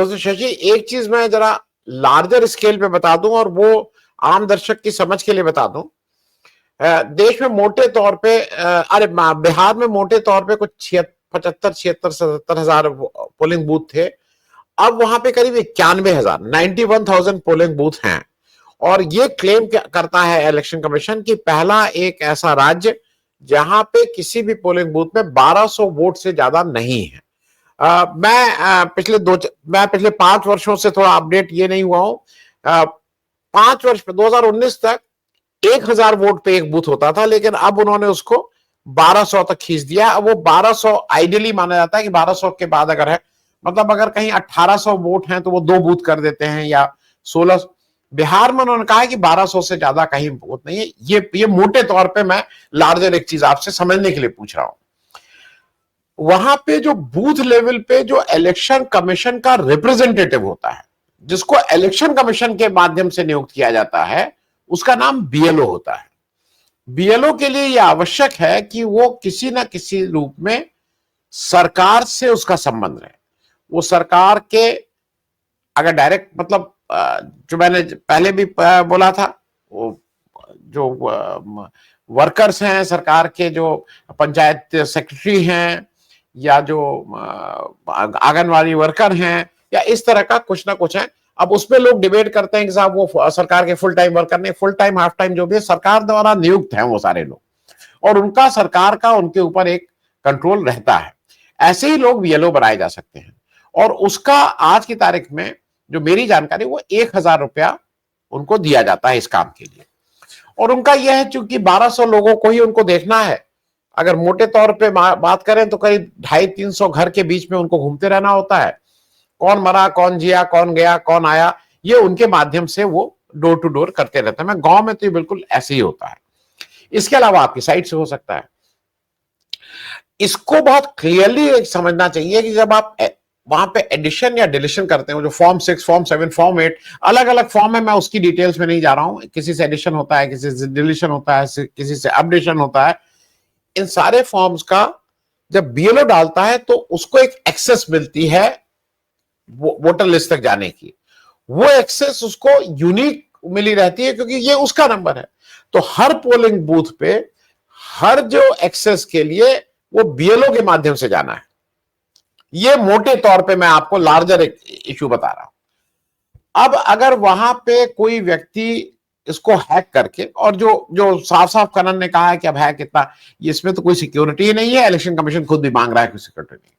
तो शशि, एक चीज मैं जरा लार्जर स्केल पे बता दूं और वो आम दर्शक की समझ के लिए बता दूं। देश में मोटे तौर पे बिहार में मोटे तौर पे कुछ 75, 76, 77 हजार पोलिंग बूथ थे। अब वहां पे करीब 91,000, 91,000 पोलिंग बूथ हैं। और ये क्लेम करता है इलेक्शन कमीशन कि पहला एक ऐसा राज्य जहां पे किसी भी पोलिंग बूथ में 1200 वोट से ज्यादा नहीं है। मैं पिछले 5 वर्षों से थोड़ा अपडेट ये नहीं हुआ हूं। 5 वर्ष 2019 तक 1,000 वोट पे एक बूथ होता था, लेकिन अब उन्होंने उसको 1200 तक खींच दिया। अब वो 1200 आइडियली माना जाता है कि 1200 के बाद अगर है, मतलब अगर कहीं 1800 वोट हैं तो वो 2 बूथ कर देते हैं या 16। बिहार में उन्होंने कहा है कि 1200 से ज्यादा कहीं वोट नहीं है। ये मोटे तौर पे मैं लार्जर एक चीज आपसे समझने के लिए पूछ रहा हूं। वहां पे जो बूथ लेवल पे जो इलेक्शन कमीशन का रिप्रेजेंटेटिव होता है, जिसको इलेक्शन कमीशन के माध्यम से नियुक्त किया जाता है, उसका नाम बीएलओ होता है। बीएलओ के लिए यह आवश्यक है कि वो किसी ना किसी रूप में सरकार से उसका संबंध रहे। वो सरकार के अगर डायरेक्ट, मतलब जो मैंने पहले भी बोला था, वो जो वर्कर्स हैं सरकार के, जो पंचायत सेक्रेटरी हैं या जो आंगनवाड़ी वर्कर हैं या इस तरह का कुछ ना कुछ है। अब उसमें लोग डिबेट करते हैं कि साहब वो सरकार के फुल टाइम वर्कर नहीं, फुल टाइम हाफ टाइम जो भी है सरकार द्वारा नियुक्त हैं वो सारे लोग, और उनका सरकार का उनके ऊपर एक कंट्रोल रहता है। ऐसे ही लोग बीएलओ बनाए जा सकते हैं। और उसका आज की तारीख में जो मेरी जानकारी, वो 1,000 रुपया उनको दिया जाता है इस काम के लिए। और उनका यह है, चूंकि 1200 लोगों को ही उनको देखना है, अगर मोटे तौर पे बात करें तो करीब 250-300 घर के बीच में उनको घूमते रहना होता है। कौन मरा, कौन जिया, कौन गया, कौन आया, ये उनके माध्यम से वो डोर टू डोर करते रहते हैं। मैं गांव में तो ये बिल्कुल ऐसे ही होता है। इसके अलावा आपकी साइड से हो सकता है। इसको बहुत क्लियरली समझना चाहिए कि जब आप वहां पे एडिशन या डिलीशन करते हैं, जो फॉर्म 6, फॉर्म 7, फॉर्म 8, अलग अलग फॉर्म है, मैं उसकी डिटेल्स में नहीं जा रहा हूं। किसी से एडिशन होता है, किसी से डिलीशन होता है, किसी से अपडेशन होता है। इन सारे फॉर्म्स का जब बीएलओ डालता है तो उसको एक एक्सेस मिलती है वोटर लिस्ट तक जाने की। वो एक्सेस उसको यूनिक मिली रहती है क्योंकि ये उसका नंबर है। तो हर पोलिंग बूथ पे हर जो एक्सेस के लिए वो बीएलओ के माध्यम से जाना है। ये मोटे तौर पे मैं आपको लार्जर इश्यू बता रहा हूं। अब अगर वहां पे कोई व्यक्ति इसको हैक करके, और जो जो साफ साफ कनन ने कहा है कि अब हैक कितना, इसमें तो कोई सिक्योरिटी ही नहीं है, इलेक्शन कमीशन खुद भी मांग रहा है कोई सिक्योरिटी नहीं।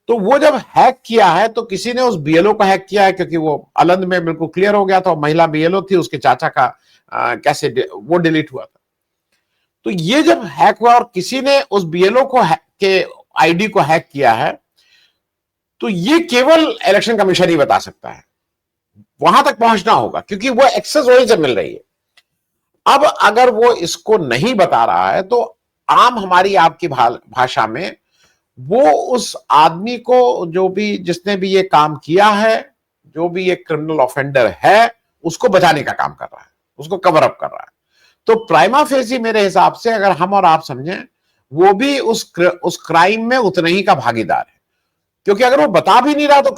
तो वो जब हैक किया है तो किसी ने उस बीएलओ को हैक किया है, क्योंकि वो अलंद में बिल्कुल क्लियर हो गया था, महिला बीएलओ थी, उसके चाचा का कैसे वो डिलीट हुआ था। तो ये जब हैक हुआ और किसी ने उस बीएलओ को के आईडी को हैक किया है, तो ये केवल इलेक्शन कमीशन ही बता सकता है। वहां तक पहुंचना होगा क्योंकि वो एक्सेस वहीं से मिल रही है। अब अगर वो इसको नहीं बता रहा है तो आम हमारी आपकी भाषा में वो उस आदमी को, जो भी जिसने भी ये काम किया है, जो भी ये क्रिमिनल ऑफेंडर है, उसको बचाने का काम कर रहा है, उसको कवर अप कर रहा है। तो प्राइमा फेसी मेरे हिसाब से अगर हम और आप समझें, वो भी उस क्राइम में उतने ही का भागीदार है, क्योंकि अगर वो बता भी नहीं रहा तो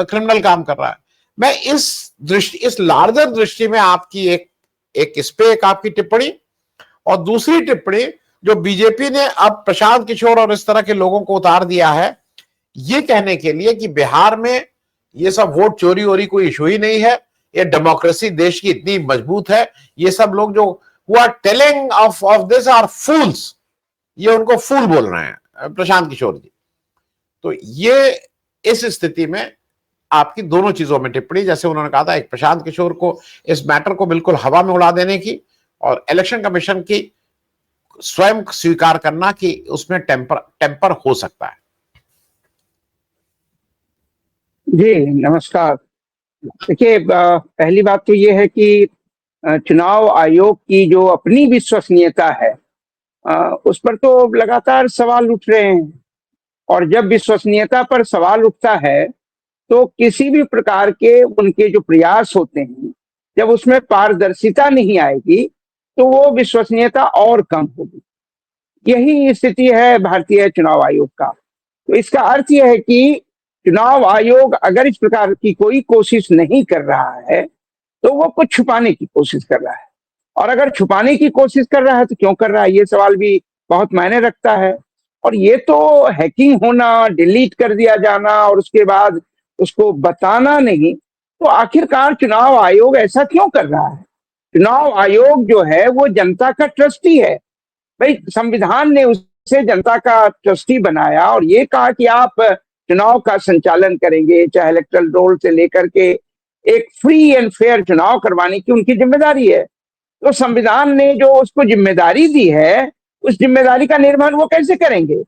क्रिमिनल काम कर रहा है। मैं इस लार्जर दृष्टि में आपकी एक इस पे एक आपकी टिप्पणी, और दूसरी टिप्पणी जो बीजेपी ने अब प्रशांत किशोर और इस तरह के लोगों को उतार दिया है, ये कहने के लिए कि बिहार में ये सब वोट चोरी वोरी कोई इशू ही नहीं है, ये डेमोक्रेसी देश की इतनी मजबूत है, ये सब लोग जो who are telling of this are fools, ये उनको फूल बोल रहे हैं प्रशांत किशोर जी। तो ये इस स्थिति में आपकी दोनों चीजों में टिप्पणी, जैसे उन्होंने कहा था, एक प्रशांत किशोर को इस मैटर को बिल्कुल हवा में उड़ा देने की, और इलेक्शन कमीशन की स्वयं स्वीकार करना कि उसमें टेम्पर हो सकता है। जी नमस्कार। देखिए, पहली बात तो ये है कि चुनाव आयोग की जो अपनी विश्वसनीयता है, उस पर तो लगातार सवाल उठ रहे हैं। और जब विश्वसनीयता पर सवाल उठता है तो किसी भी प्रकार के उनके जो प्रयास होते हैं, जब उसमें पारदर्शिता नहीं आएगी तो वो विश्वसनीयता और कम होगी। यही स्थिति है भारतीय चुनाव आयोग का। तो इसका अर्थ यह है कि चुनाव आयोग अगर इस प्रकार की कोई कोशिश नहीं कर रहा है तो वो कुछ छुपाने की कोशिश कर रहा है, और अगर छुपाने की कोशिश कर रहा है तो क्यों कर रहा है, ये सवाल भी बहुत मायने रखता है। और ये तो हैकिंग होना, डिलीट कर दिया जाना और उसके बाद उसको बताना नहीं, तो आखिरकार चुनाव आयोग ऐसा क्यों कर रहा है? चुनाव आयोग जो है वो जनता का ट्रस्टी है। भाई संविधान ने उसे जनता का ट्रस्टी बनाया और ये कहा कि आप चुनाव का संचालन करेंगे, चाहे इलेक्टोरल रोल से लेकर के एक फ्री एंड फेयर चुनाव करवाने की उनकी जिम्मेदारी है। तो संविधान ने जो उसको जिम्मेदारी दी है, उस जिम्मेदारी का निर्वहन वो कैसे करेंगे?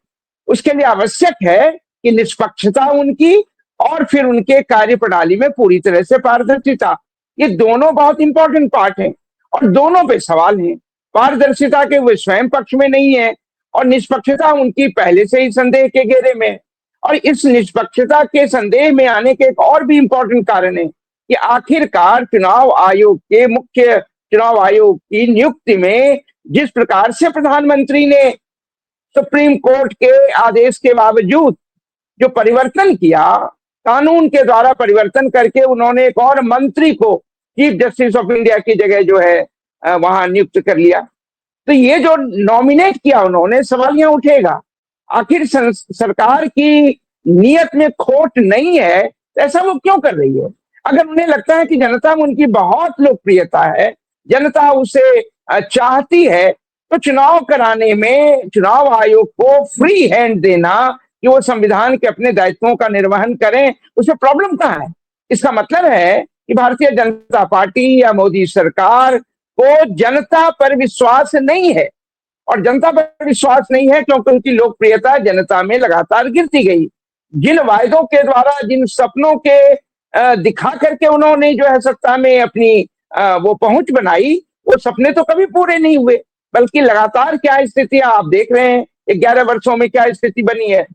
उसके लिए आवश्यक है कि निष्पक्षता उनकी और फिर उनके कार्य प्रणाली में पूरी तरह से पारदर्शिता। ये दोनों बहुत इंपॉर्टेंट पार्ट हैं और दोनों पे सवाल हैं। पारदर्शिता के वो स्वयं पक्ष में नहीं है और निष्पक्षता उनकी पहले से ही संदेह के घेरे में। और इस निष्पक्षता के संदेह में आने के एक और भी इंपॉर्टेंट कारण है कि आखिरकार चुनाव आयोग की नियुक्ति में जिस प्रकार से प्रधानमंत्री ने सुप्रीम कोर्ट के आदेश के बावजूद जो परिवर्तन किया, कानून के द्वारा परिवर्तन करके उन्होंने एक और मंत्री को चीफ जस्टिस ऑफ इंडिया की जगह जो है वहां नियुक्त कर लिया। तो ये जो नॉमिनेट किया उन्होंने, सवाल यहां उठेगा आखिर सरकार की नीयत में खोट नहीं है तो ऐसा वो क्यों कर रही है? अगर उन्हें लगता है कि जनता में उनकी बहुत लोकप्रियता है, जनता उसे चाहती है, तो चुनाव कराने में चुनाव आयोग को फ्री हैंड देना कि वो संविधान के अपने दायित्वों का निर्वहन करें, उसमें प्रॉब्लम कहाँ है? इसका मतलब है कि भारतीय जनता पार्टी या मोदी सरकार को जनता पर विश्वास नहीं है, और जनता पर विश्वास नहीं है क्योंकि उनकी लोकप्रियता जनता में लगातार गिरती गई। जिन वायदों के द्वारा, जिन सपनों के दिखा करके उन्होंने जो है सत्ता में अपनी वो पहुंच बनाई, वो सपने तो कभी पूरे नहीं हुए, बल्कि लगातार क्या स्थितियां आप देख रहे हैं 11 वर्षों में क्या स्थिति बनी है।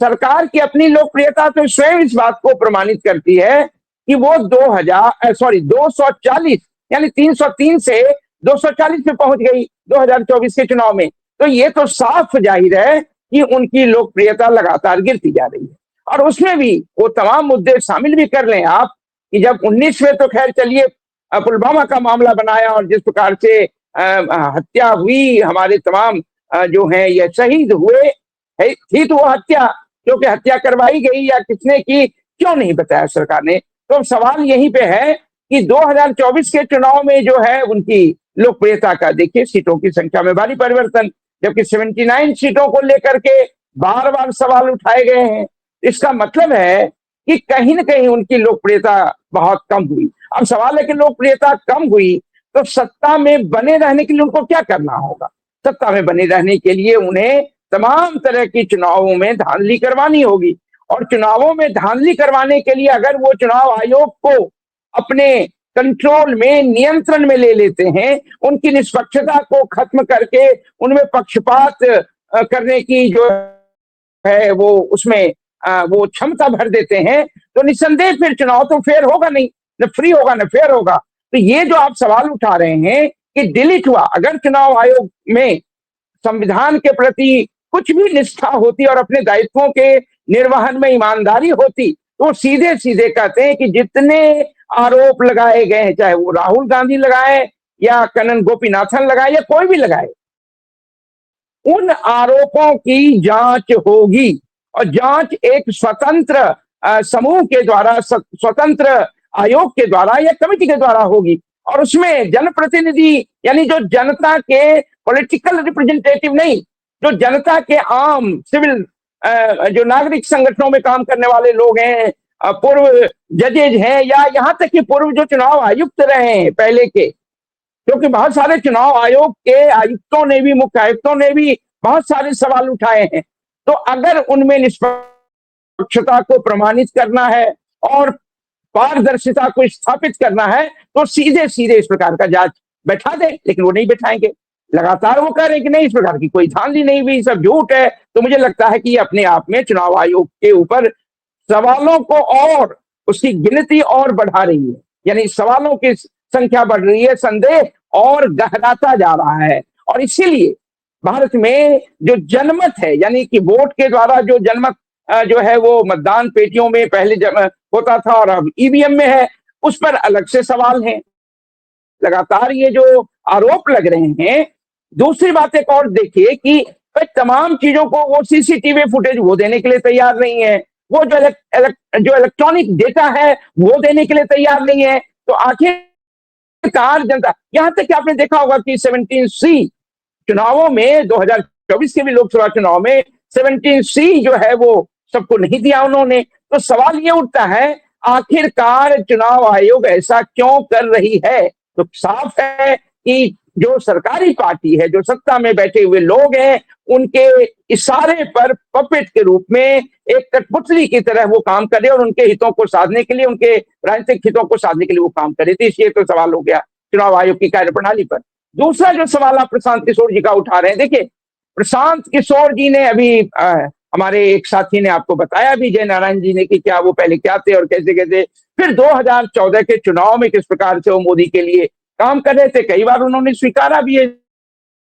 सरकार की अपनी लोकप्रियता तो स्वयं इस बात को प्रमाणित करती है कि वो 240 यानी 303 से 240 पे पहुंच गई 2024 के चुनाव में। तो ये तो साफ जाहिर है कि उनकी लोकप्रियता लगातार गिरती जा रही है। और उसमें भी वो तमाम मुद्दे शामिल भी कर लें आप कि जब 19 में तो खैर चलिए पुलवामा का मामला बनाया और जिस प्रकार से हत्या हुई, हमारे तमाम जो है ये शहीद हुए, थी तो वो हत्या, क्योंकि हत्या करवाई गई या किसने की क्यों नहीं बताया सरकार ने। तो सवाल यहीं पे है कि 2024 के चुनाव में जो है उनकी लोकप्रियता का देखिए, सीटों की संख्या में भारी परिवर्तन, जबकि 79 सीटों को लेकर के बार बार सवाल उठाए गए हैं। इसका मतलब है कि कहीं ना कहीं उनकी लोकप्रियता बहुत कम हुई। अब सवाल है कि लोकप्रियता कम हुई तो सत्ता में बने रहने के लिए उनको क्या करना होगा? सत्ता में बने रहने के लिए उन्हें तमाम तरह की चुनावों में धांधली करवानी होगी, और चुनावों में धांधली करवाने के लिए अगर वो चुनाव आयोग को अपने कंट्रोल में, नियंत्रण में ले लेते हैं, उनकी निष्पक्षता को खत्म करके उनमें पक्षपात करने की जो है वो उसमें वो क्षमता भर देते हैं, तो निस्संदेह फिर चुनाव तो फेयर होगा नहीं, न फ्री होगा न फेयर होगा। तो ये जो आप सवाल उठा रहे हैं कि डिलीट हुआ, अगर चुनाव आयोग में संविधान के प्रति कुछ भी निष्ठा होती और अपने दायित्वों के निर्वहन में ईमानदारी होती, तो सीधे सीधे कहते हैं कि जितने आरोप लगाए गए हैं, चाहे वो राहुल गांधी लगाए या कन्नन गोपीनाथन लगाए या कोई भी लगाए, उन आरोपों की जांच होगी, और जांच एक स्वतंत्र समूह के द्वारा, स्वतंत्र आयोग के द्वारा या कमेटी के द्वारा होगी। और उसमें जनप्रतिनिधि यानी जो जनता के पॉलिटिकल रिप्रेजेंटेटिव नहीं, जो जनता के आम सिविल जो नागरिक संगठनों में काम करने वाले लोग हैं, पूर्व जजेज हैं, या यहाँ तक कि पूर्व जो चुनाव आयुक्त रहे हैं पहले के, क्योंकि बहुत सारे चुनाव आयोग के आयुक्तों ने भी, मुख्य आयुक्तों ने भी बहुत सारे सवाल उठाए हैं। तो अगर उनमें निष्पक्षता को प्रमाणित करना है और पारदर्शिता को स्थापित करना है, तो सीधे सीधे इस प्रकार का जांच बैठा दे, लेकिन वो नहीं बैठाएंगे। लगातार वो कह रहे हैं कि नहीं, इस प्रकार की कोई धांधली नहीं हुई, सब झूठ है। तो मुझे लगता है कि ये अपने आप में चुनाव आयोग के ऊपर सवालों को और उसकी गिनती और बढ़ा रही है, यानी सवालों की संख्या बढ़ रही है, संदेह और गहराता जा रहा है। और इसीलिए भारत में जो जनमत है, यानी कि वोट के द्वारा जो जनमत जो है वो मतदान पेटियों में पहले होता था और अब ईवीएम में है, उस पर अलग से सवाल हैं। लगातार ये जो आरोप लग रहे हैं। दूसरी बात एक और देखिए कि भाई तमाम चीजों को वो सीसीटीवी फुटेज वो देने के लिए तैयार नहीं है, वो जो इलेक्ट्रॉनिक डेटा है वो देने के लिए तैयार नहीं है। तो आखिरकार जनता, यहां तक कि आपने देखा होगा कि 17C चुनावों में 2024 के भी लोकसभा चुनाव में 17C जो है वो सबको नहीं दिया उन्होंने। तो सवाल ये उठता है आखिरकार चुनाव आयोग ऐसा क्यों कर रही है? तो साफ है कि जो सरकारी पार्टी है, जो सत्ता में बैठे हुए लोग हैं, उनके इशारे पर पपेट के रूप में एक कठपुतली की तरह वो काम करे और उनके हितों को साधने के लिए, उनके राजनीतिक हितों को साधने के लिए वो काम करे। तो इसलिए तो सवाल हो गया चुनाव आयोग की कार्यप्रणाली पर। दूसरा जो सवाल आप प्रशांत किशोर जी का उठा रहे हैं, देखिए प्रशांत किशोर जी ने अभी हमारे एक साथी ने आपको बताया भी, जय नारायण जी ने, कि क्या वो पहले क्या थे और कैसे कैसे फिर 2014 के चुनाव में किस प्रकार से वो मोदी के लिए काम कर रहे थे। कई बार उन्होंने स्वीकारा भी है इस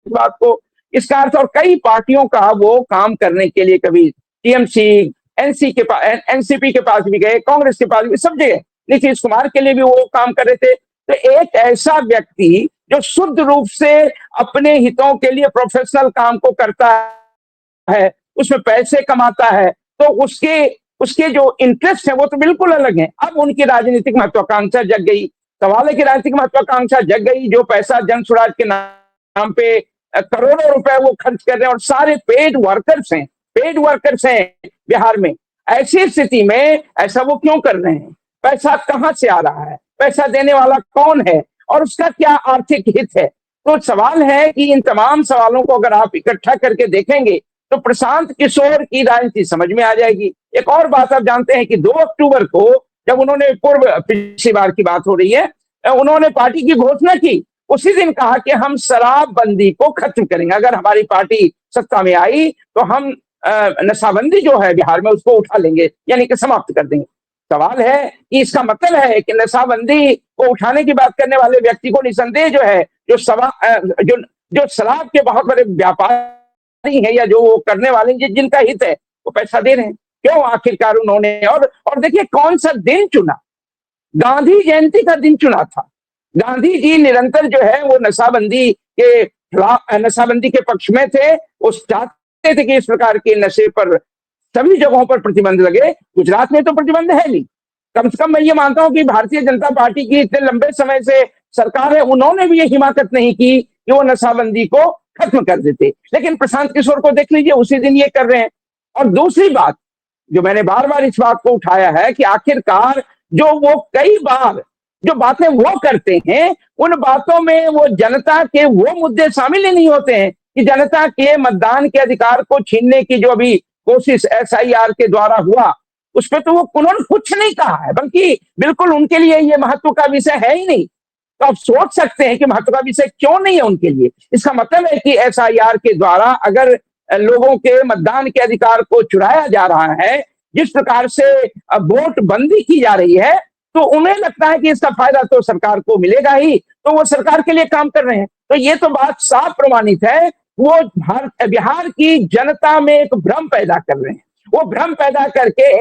बात को। इसका अर्थ, और कई पार्टियों का वो काम करने के लिए कभी टीएमसी, एनसीपी के पास भी गए, कांग्रेस के पास भी, सब जगह नीतीश कुमार के लिए भी वो काम कर रहे थे। तो एक ऐसा व्यक्ति जो शुद्ध रूप से अपने हितों के लिए प्रोफेशनल काम को करता है, उसमें पैसे कमाता है, तो उसके उसके जो इंटरेस्ट है वो तो बिल्कुल अलग है। अब उनकी राजनीतिक महत्वाकांक्षा जग गई। सवाल है कि राजनीतिक महत्वाकांक्षा जग गई, जो पैसा जन स्वराज के नाम पे करोड़ों रुपए वो खर्च कर रहे हैं और सारे पेड वर्कर्स हैं बिहार में। ऐसी स्थिति में ऐसा वो क्यों कर रहे हैं? पैसा कहां से आ रहा है? पैसा देने वाला कौन है और उसका क्या आर्थिक हित है? तो सवाल है कि इन तमाम सवालों को अगर आप इकट्ठा करके देखेंगे तो प्रशांत किशोर की राजनीति समझ में आ जाएगी। एक और बात आप जानते हैं कि 2 अक्टूबर को जब उन्होंने, पिछली बार की बात हो रही है, उन्होंने पार्टी की घोषणा की, उसी दिन कहा कि हम शराबबंदी को खत्म करेंगे, अगर हमारी पार्टी सत्ता में आई तो हम नशाबंदी जो है बिहार में उसको उठा लेंगे, यानी कि समाप्त कर देंगे। सवाल है कि इसका मतलब है कि नशाबंदी को उठाने की बात करने वाले व्यक्ति को निसंदेह जो है, जो शराब के बहुत बड़े व्यापारी है या जो वो करने वाले जिनका हित है, वो पैसा दे रहे हैं। क्यों आखिरकार उन्होंने, और देखिए कौन सा दिन चुना, गांधी जयंती का दिन चुना था। गांधी जी निरंतर जो है वो नशाबंदी के खिलाफ, नशाबंदी के पक्ष में थे। वो चाहते थे कि इस प्रकार के नशे पर सभी जगहों पर प्रतिबंध लगे। गुजरात में तो प्रतिबंध है नहीं। कम से कम मैं ये मानता हूं कि भारतीय जनता पार्टी की इतने लंबे समय से सरकार है, उन्होंने भी ये हिमाकत नहीं की कि वो नशाबंदी को खत्म कर देते। लेकिन प्रशांत किशोर को देख लीजिए, उसी दिन ये कर रहे हैं। और दूसरी बात जो मैंने बार बार इस बात को उठाया है कि आखिरकार जो वो कई बार जो बातें वो करते हैं, उन बातों में वो जनता के वो मुद्दे शामिल ही नहीं होते हैं कि जनता के मतदान के अधिकार को छीनने की जो अभी कोशिश एसआईआर के द्वारा हुआ, उस पर तो वो उन्होंने कुछ नहीं कहा है, बल्कि बिल्कुल उनके लिए ये महत्व का विषय है ही नहीं। तो आप सोच सकते हैं कि महत्व का विषय क्यों नहीं है उनके लिए। इसका मतलब है कि एसआईआर के द्वारा अगर लोगों के मतदान के अधिकार को चुराया जा रहा है, जिस प्रकार से वोट बंदी की जा रही है, तो उन्हें लगता है कि इसका फायदा तो सरकार को मिलेगा ही, तो वो सरकार के लिए काम कर रहे हैं। तो ये तो बात साफ प्रमाणित है, वो बिहार की जनता में एक भ्रम पैदा कर रहे हैं। वो भ्रम पैदा करके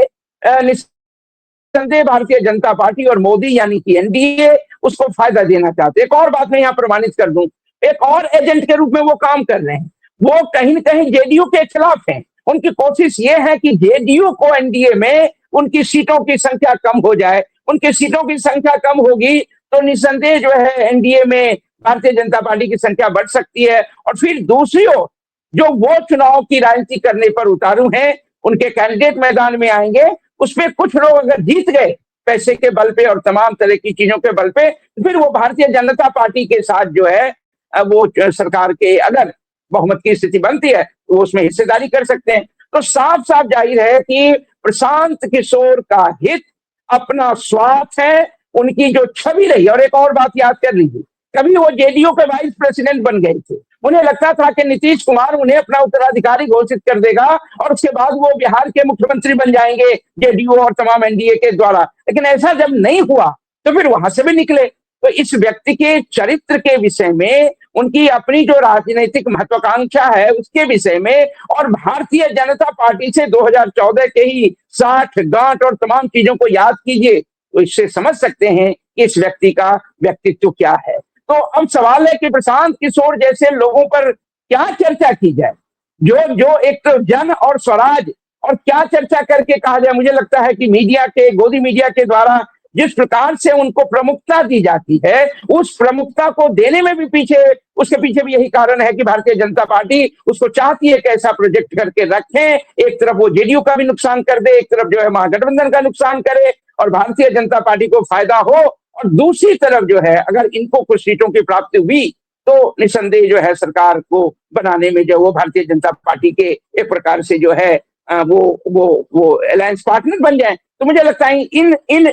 निस्संदेह भारतीय जनता पार्टी और मोदी यानी कि एनडीए उसको फायदा देना चाहते हैं। एक और बात मैं यहाँ प्रमाणित कर दूं, एक और एजेंट के रूप में वो काम कर रहे हैं। वो कहीं न कहीं जेडीयू के खिलाफ हैं। उनकी कोशिश ये है कि जेडीयू को एनडीए में उनकी सीटों की संख्या कम हो जाए। उनकी सीटों की संख्या कम होगी तो निस्संदेह जो है एनडीए में भारतीय जनता पार्टी की संख्या बढ़ सकती है। और फिर दूसरी ओर जो वो चुनाव की राजनीति करने पर उतारू हैं, उनके कैंडिडेट मैदान में आएंगे, उसमें कुछ लोग अगर जीत गए पैसे के बल पे और तमाम तरह की चीजों के बल पे, फिर वो भारतीय जनता पार्टी के साथ जो है वो सरकार के अगर बहुमत की स्थिति बनती है तो उसमें हिस्सेदारी कर सकते हैं। तो साफ साफ जाहिर है कि प्रशांत किशोर का हित अपना स्वार्थ है, उनकी जो छवि रही। और एक और बात याद कर लीजिए, कभी वो जेडीयू के वाइस प्रेसिडेंट बन गए थे, उन्हें लगता था कि नीतीश कुमार उन्हें अपना उत्तराधिकारी घोषित कर देगा और उसके बाद वो बिहार के मुख्यमंत्री बन जाएंगे जेडीयू और तमाम एनडीए के द्वारा। लेकिन ऐसा जब नहीं हुआ तो फिर वहां से भी निकले। तो इस व्यक्ति के चरित्र के विषय में उनकी अपनी जो राजनीतिक महत्वाकांक्षा है उसके विषय में, और भारतीय जनता पार्टी से 2014 के ही 60 गांठ और तमाम चीजों को याद कीजिए, तो इससे समझ सकते हैं कि इस व्यक्ति का व्यक्तित्व क्या है। तो अब सवाल है कि प्रशांत किशोर जैसे लोगों पर क्या चर्चा की जाए, जो जो एक तो जन और स्वराज, और क्या चर्चा करके कहा जाए। मुझे लगता है कि मीडिया के, गोदी मीडिया के द्वारा जिस प्रकार से उनको प्रमुखता दी जाती है, उस प्रमुखता को देने में भी पीछे, उसके पीछे भी यही कारण है कि भारतीय जनता पार्टी उसको चाहती है कि ऐसा प्रोजेक्ट करके रखें, एक तरफ वो जेडीयू का भी नुकसान कर दे, एक तरफ जो है महागठबंधन का नुकसान करे और भारतीय जनता पार्टी को फायदा हो, और दूसरी तरफ जो है अगर इनको कुछ सीटों की प्राप्ति हुई तो निसंदेह जो है सरकार को बनाने में जो वो भारतीय जनता पार्टी के एक प्रकार से जो है वो अलायंस पार्टनर बन जाए। तो मुझे लगता है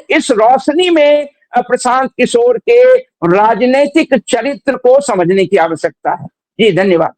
इस रोशनी में प्रशांत किशोर के राजनीतिक चरित्र को समझने की आवश्यकता है। जी धन्यवाद।